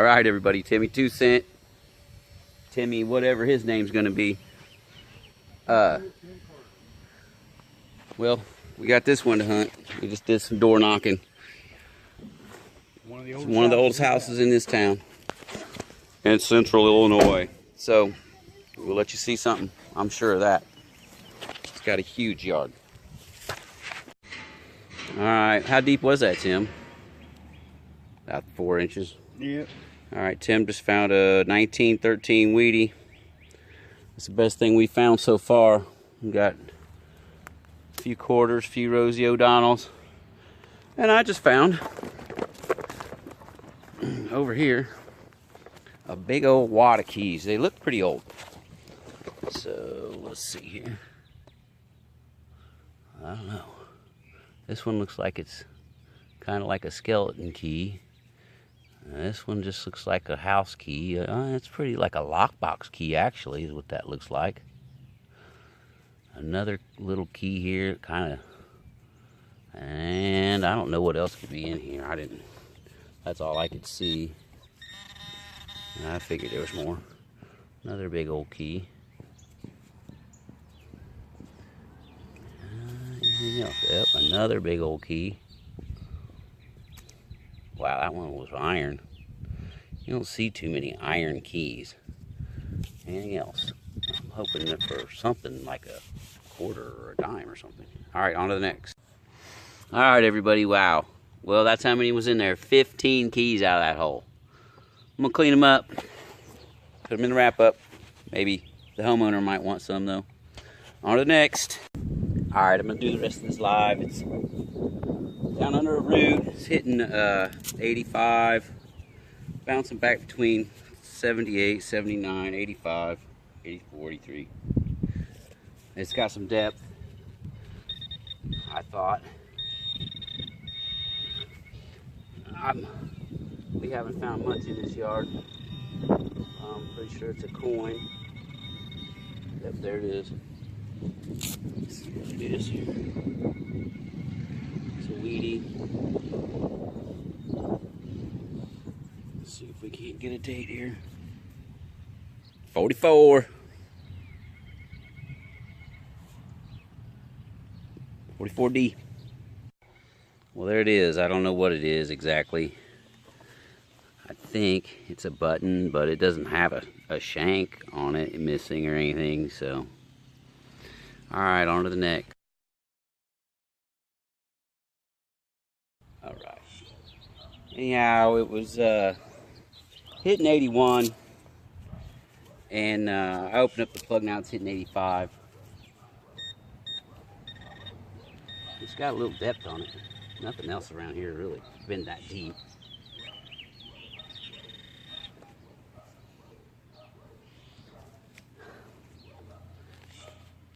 right, everybody. Timmy 2 Cent. Timmy, whatever his name's gonna be. Well, we got this one to hunt. We just did some door knocking. It's one of the oldest houses in this town. In central Illinois. So, we'll let you see something. I'm sure of that. It's got a huge yard. Alright, how deep was that, Tim? About 4 inches. Yep. Alright, Tim just found a 1913 Wheatie. It's the best thing we found so far. We got a few quarters, a few Rosie O'Donnells. And I just found, over here, a big old wad of keys. They look pretty old. So, let's see here. I don't know. This one looks like it's kind of like a skeleton key. This one just looks like a house key. It's pretty like a lockbox key, actually, is what that looks like. Another little key here, kind of. And I don't know what else could be in here. That's all I could see. I figured there was more. Another big old key. Anything else? Yep, another big old key. Wow, that one was iron. You don't see too many iron keys. Anything else? I'm hoping that for something like a quarter or a dime or something. All right, on to the next. All right, everybody, wow. Well, that's how many was in there. 15 keys out of that hole. I'm gonna clean them up, put them in the wrap up. Maybe the homeowner might want some though. On to the next. All right, I'm gonna do the rest of this live. It's down under a root. It's hitting 85, bouncing back between 78, 79, 85, 84, 83. It's got some depth, I thought. We haven't found much in this yard. I'm pretty sure it's a coin. Yep, there it is. Let's see what it is here. It's a Wheatie. Let's see if we can't get a date here. 44. 44D. Well, there it is. I don't know what it is exactly. I think it's a button, but it doesn't have a shank on it missing or anything, so. All right, on to the next. All right. Anyhow, it was hitting 81, and I opened up the plug, now it's hitting 85. It's got a little depth on it. Nothing else around here really been that deep.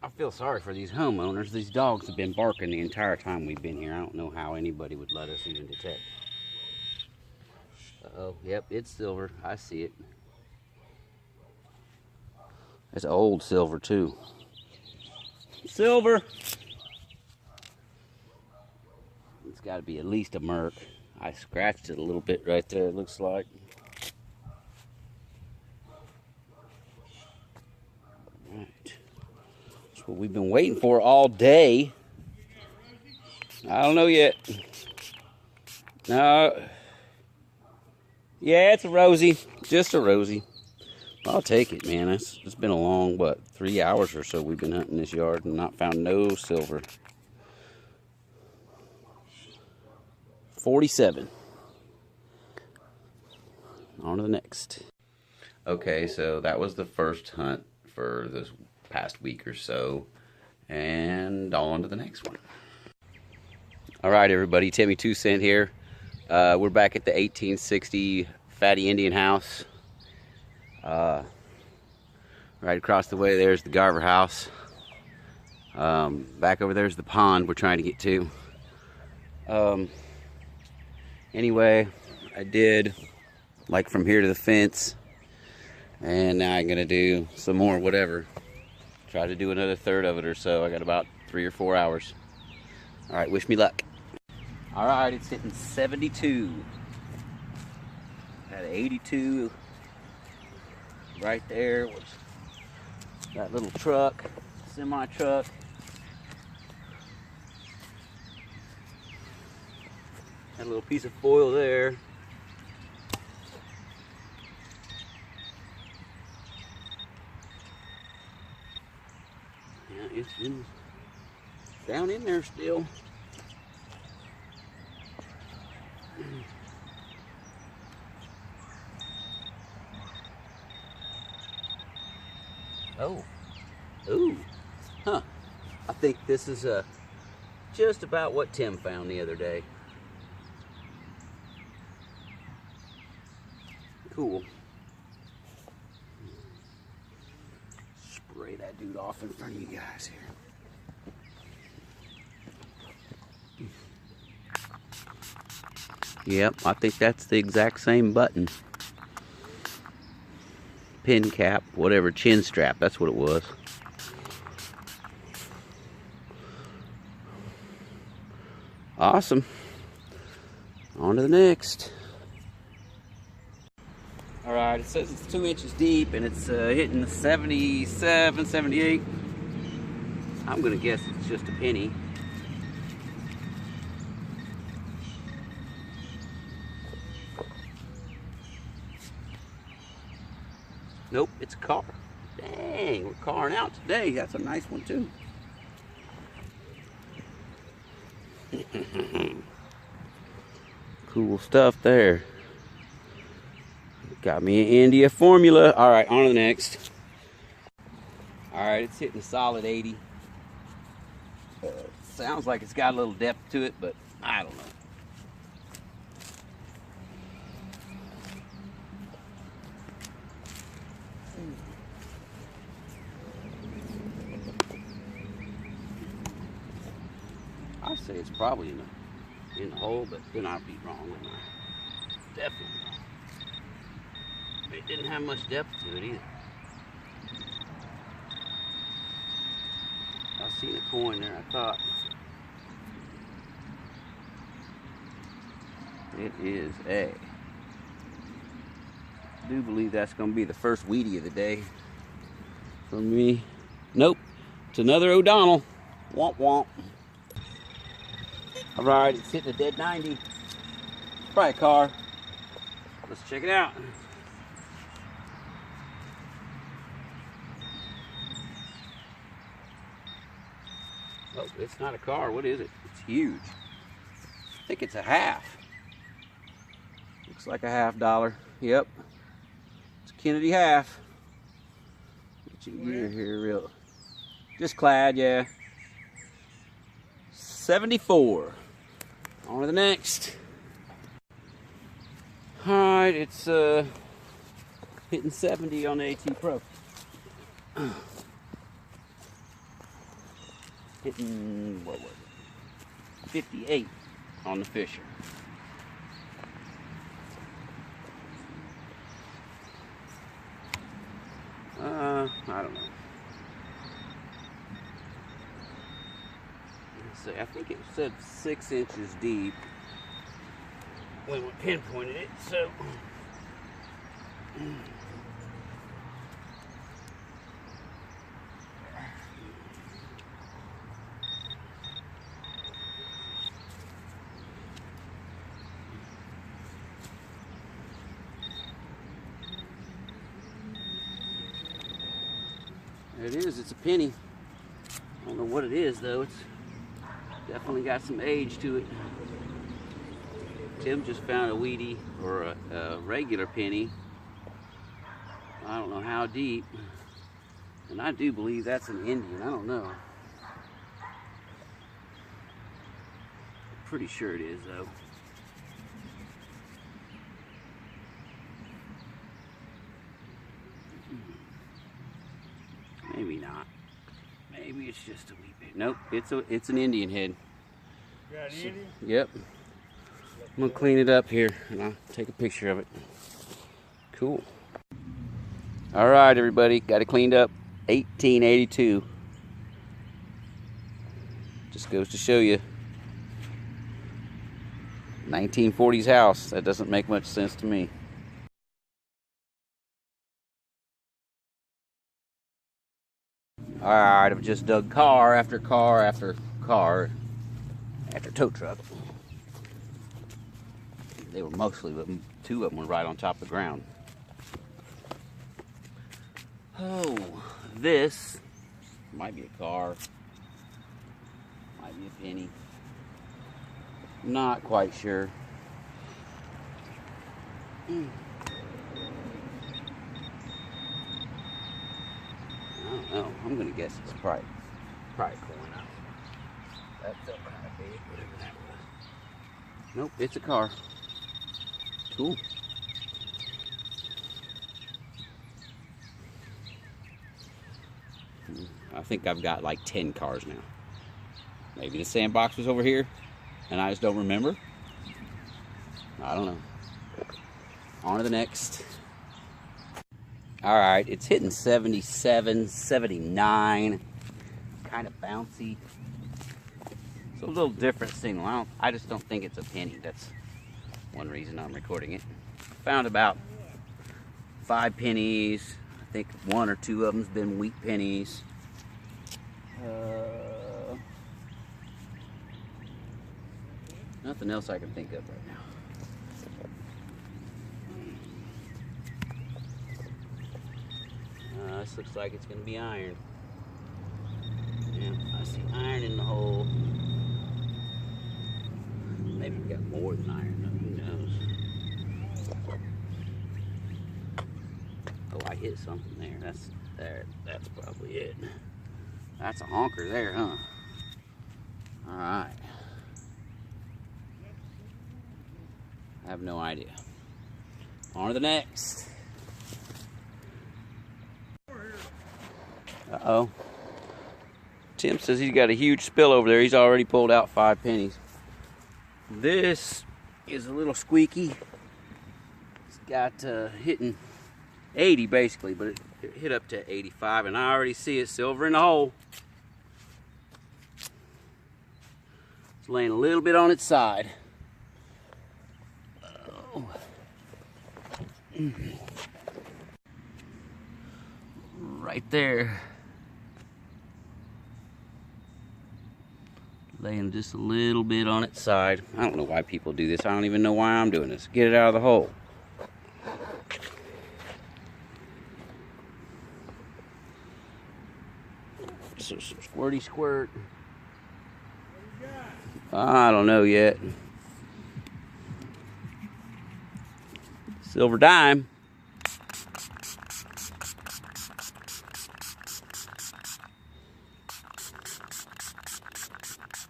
I feel sorry for these homeowners. These dogs have been barking the entire time we've been here. I don't know how anybody would let us even detect. Uh-oh, yep, it's silver. I see it. It's old silver too. Silver! It's got to be at least a Merc. I scratched it a little bit right there, it looks like. Alright. That's what we've been waiting for all day. I don't know yet. No. Yeah, it's a Rosie. Just a Rosie. I'll take it, man. It's been a long, what, 3 hours or so we've been hunting this yard and not found no silver. 47. On to the next. Okay, so that was the first hunt for this past week or so. And on to the next one. All right, everybody. Timmy 2 Cent here. We're back at the 1860 Fatty Indian house. Right across the way there's the Garver house. Back over there's the pond we're trying to get to. Anyway, I did like from here to the fence, and now I'm gonna do some more whatever. Try to do another third of it or so. I got about 3 or 4 hours. All right, wish me luck. All right, it's hitting 72. Had an 82 right there. Was that little truck, semi truck. Had a little piece of foil there. Yeah, it's down in there still. Oh, ooh, huh. I think this is just about what Tim found the other day. Cool. Spray that dude off in front of you guys here. Yep, I think that's the exact same button. Pin cap, whatever, chin strap, that's what it was. Awesome. On to the next. All right, it says it's 2 inches deep and it's hitting the 77, 78. I'm gonna guess it's just a penny. Nope, it's a car. Dang, we're carring out today. That's a nice one too. Cool stuff there. Got me an India formula. All right, on to the next. All right, it's hitting a solid 80. Sounds like it's got a little depth to it, but I don't know. I'd say it's probably in the hole, but then I'd be wrong, wouldn't I? Definitely wrong. It didn't have much depth to it either. I seen a coin there, I thought. It is a. I do believe that's going to be the first Wheatie of the day for me. Nope, it's another O'Donnell. Womp womp. All right, it's hitting a dead 90. Probably a car. Let's check it out. Oh, it's not a car. What is it? It's huge. I think it's a half. Looks like a $50. Yep. It's a Kennedy half. Get you gear here real. Just clad, yeah. 74. On to the next. Alright, it's hitting 70 on the AT Pro. Hitting, what was it? 58 on the Fisher. I don't know. Let's see, I think it said 6 inches deep when we pinpointed it, so. There it is, it's a penny. I don't know what it is though, it's definitely got some age to it. Tim just found a Wheatie, or a regular penny. I don't know how deep. And I do believe that's an Indian, I don't know. Pretty sure it is though. Maybe not. Maybe it's just a wee bit. Nope, it's an Indian head. You got an Indian? Yep. I'm gonna clean it up here and I'll take a picture of it. Cool. All right, everybody, got it cleaned up. 1882. Just goes to show you. 1940s house. That doesn't make much sense to me. Alright, I've just dug car after car after car after tow truck. They were mostly, but 2 of them were right on top of the ground. Oh, this might be a car, might be a penny. Not quite sure. I don't know. I'm gonna guess it's probably coin out. That felt kind of big, whatever that was. Nope, it's a car. Cool. I think I've got like 10 cars now. Maybe the sandbox was over here and I just don't remember. I don't know. On to the next. Alright, it's hitting 77, 79. Kind of bouncy. It's a little different signal. I just don't think it's a penny. That's one reason I'm recording it. Found about 5 pennies. I think 1 or 2 of them's been wheat pennies. Nothing else I can think of right now. This looks like it's going to be iron. Yeah, I see iron in the hole. Maybe we got more than iron, who knows. Oh, I hit something there. That's probably it. That's a honker there, huh? Alright. I have no idea. On to the next. Uh-oh. Tim says he's got a huge spill over there. He's already pulled out 5 pennies. This is a little squeaky. It's got hitting 80 basically, but it hit up to 85, and I already see it silver in the hole. It's laying a little bit on its side. Oh. Right there. Laying just a little bit on its side. I don't know why people do this. I don't even know why I'm doing this. Get it out of the hole. So some squirty squirt. I don't know yet. Silver dime.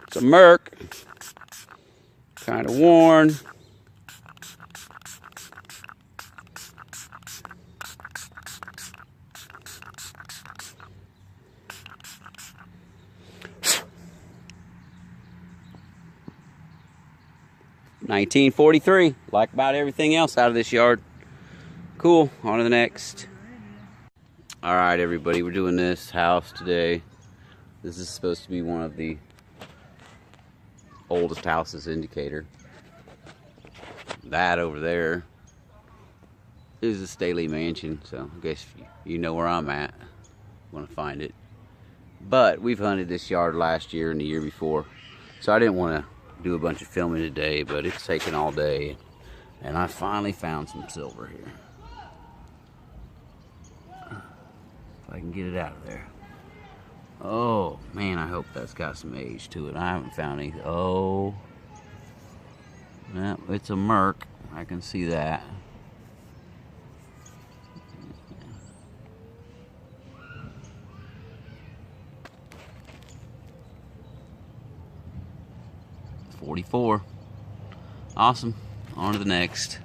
It's a Merc. Kind of worn. $19.43, like about everything else out of this yard. Cool, on to the next. All right, everybody, we're doing this house today. This is supposed to be one of the oldest houses in Decatur. That over there is a Staley mansion, so I guess you know where I'm at. Want to find it. But we've hunted this yard last year and the year before, so I didn't want to do a bunch of filming today, but it's taken all day, and I finally found some silver here. If I can get it out of there. Oh man, I hope that's got some age to it. I haven't found any. Oh, yeah, it's a Merc. I can see that. $44. Awesome. On to the next.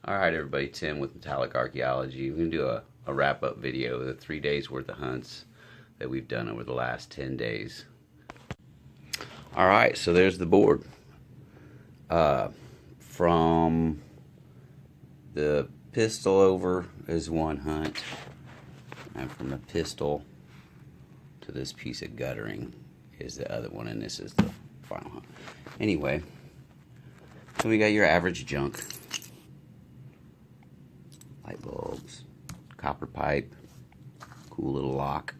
Alright everybody, Tim with Metallic Archaeology. We're going to do a wrap-up video of the 3 days worth of hunts that we've done over the last 10 days. Alright, so there's the board. From the pistol over is one hunt, and from the pistol to this piece of guttering is the other one, and this is the final hunt. Anyway, so we got your average junk. Light bulbs, copper pipe, cool little lock.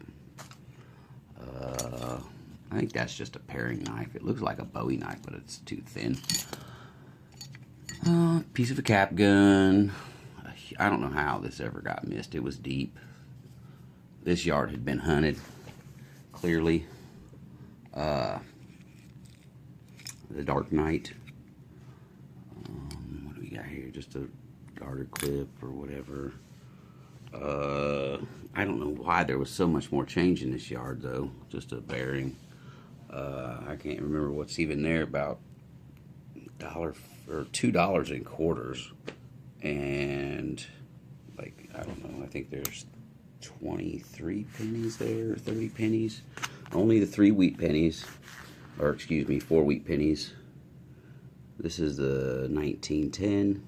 I think that's just a paring knife. It looks like a Bowie knife, but it's too thin. Piece of a cap gun. I don't know how this ever got missed. It was deep. This yard had been hunted, clearly. The Dark Knight. What do we got here? Just a garter clip or whatever. I don't know why there was so much more change in this yard, though. Just a bearing. I can't remember what's even there. About $1 or $2 in quarters, and like, I don't know. I think there's 23 pennies there, 30 pennies. Only the 3 wheat pennies, or excuse me, 4 wheat pennies. This is the 1910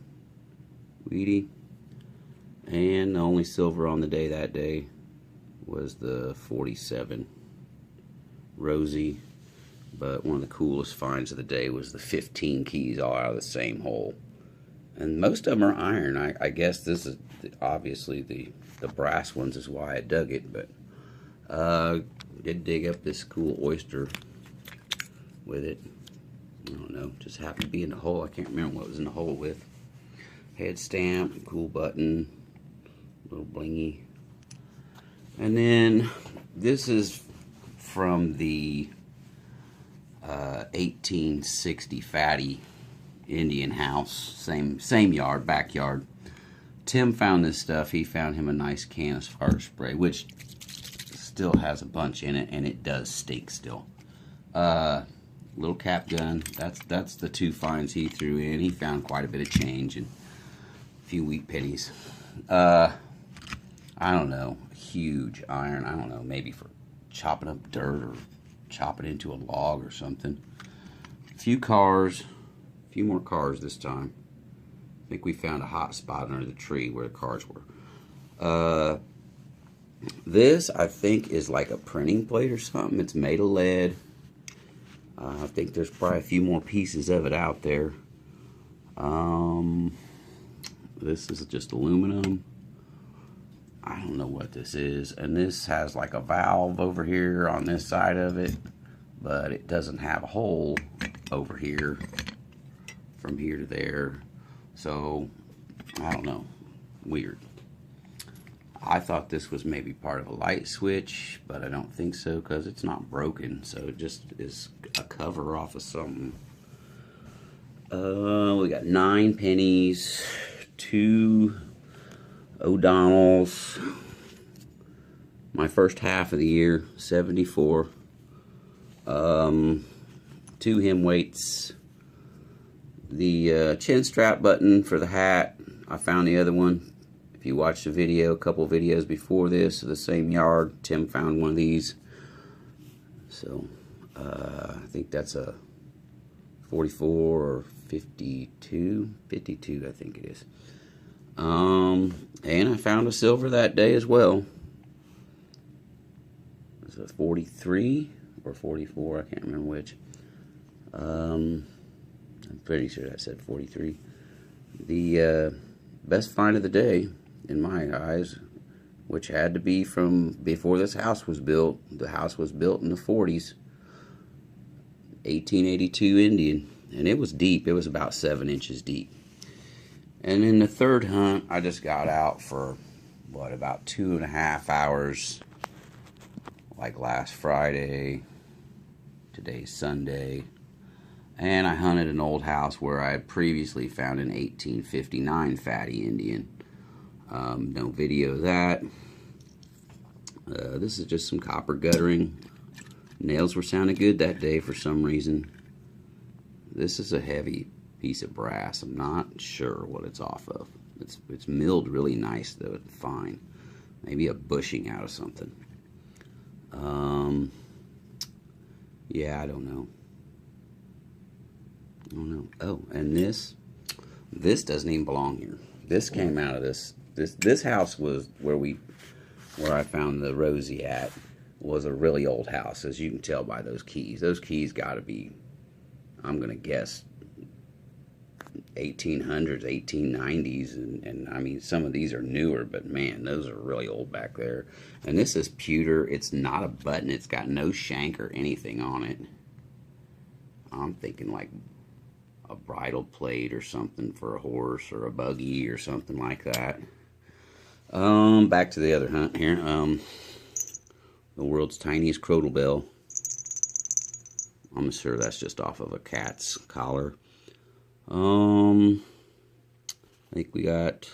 Wheatie. And the only silver on the day that day was the 47 Rosie. But one of the coolest finds of the day was the 15 keys all out of the same hole. And most of them are iron. I guess this is obviously the brass ones is why I dug it. But did dig up this cool oyster with it. I don't know, just happened to be in the hole. I can't remember what was in the hole with. Head stamp, cool button, little blingy. And then this is from the 1860 Fatty Indian house, same yard, backyard. Tim found this stuff. He found him a nice can of fire spray, which still has a bunch in it, and it does stink still. Little cap gun. That's the 2 finds he threw in. He found quite a bit of change and a few wheat pennies. I don't know. Huge iron. I don't know. Maybe for chopping up dirt or chopping into a log or something. A few cars. A few more cars this time. I think we found a hot spot under the tree where the cars were. This, I think, is like a printing plate or something. It's made of lead. I think there's probably a few more pieces of it out there. This is just aluminum. I don't know what this is. And this has like a valve over here on this side of it, but it doesn't have a hole over here from here to there. So, I don't know. Weird. I thought this was maybe part of a light switch, but I don't think so because it's not broken. So it just is a cover off of something. We got 9 pennies, 2 O'Donnells. My first half of the year, 74. 2 hem weights. The chin strap button for the hat. I found the other one. If you watched the video, a couple videos before this, the same yard, Tim found one of these. So, I think that's a 44 or 52. 52, I think it is. And I found a silver that day as well. It's a 43 or 44, I can't remember which. I'm pretty sure I said 43. The best find of the day, in my eyes, which had to be from before this house was built. The house was built in the 40s. 1882 Indian. And it was deep. It was about 7 inches deep. And in the third hunt, I just got out for, what, about 2.5 hours. Like last Friday. Today's Sunday. And I hunted an old house where I had previously found an 1859 Fatty Indian. No video of that. This is just some copper guttering. Nails were sounding good that day for some reason. This is a heavy piece of brass. I'm not sure what it's off of. It's milled really nice though. It's fine. Maybe a bushing out of something. Yeah, I don't know. Oh, and this doesn't even belong here. This came out of this house was where I found the Rosie at, was a really old house, as you can tell by those keys. Those keys got to be, I'm gonna guess, 1800s, 1890s, and I mean, some of these are newer, but man, those are really old back there. And this is pewter. It's not a button. It's got no shank or anything on it. I'm thinking like a bridle plate or something for a horse or a buggy or something like that. Back to the other hunt here. The world's tiniest crotal bell. I'm sure that's just off of a cat's collar. I think we got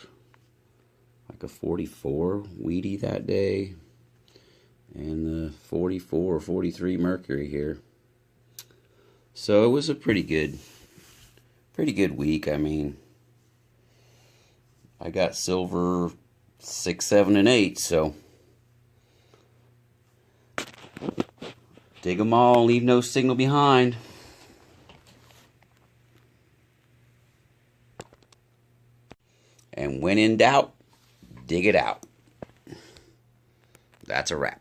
like a 44 Wheatie that day, and the 44 or 43 Mercury here. So it was a pretty good week. I mean, I got silver 6, 7, and 8. So dig them all, leave no signal behind. And when in doubt, dig it out. That's a wrap.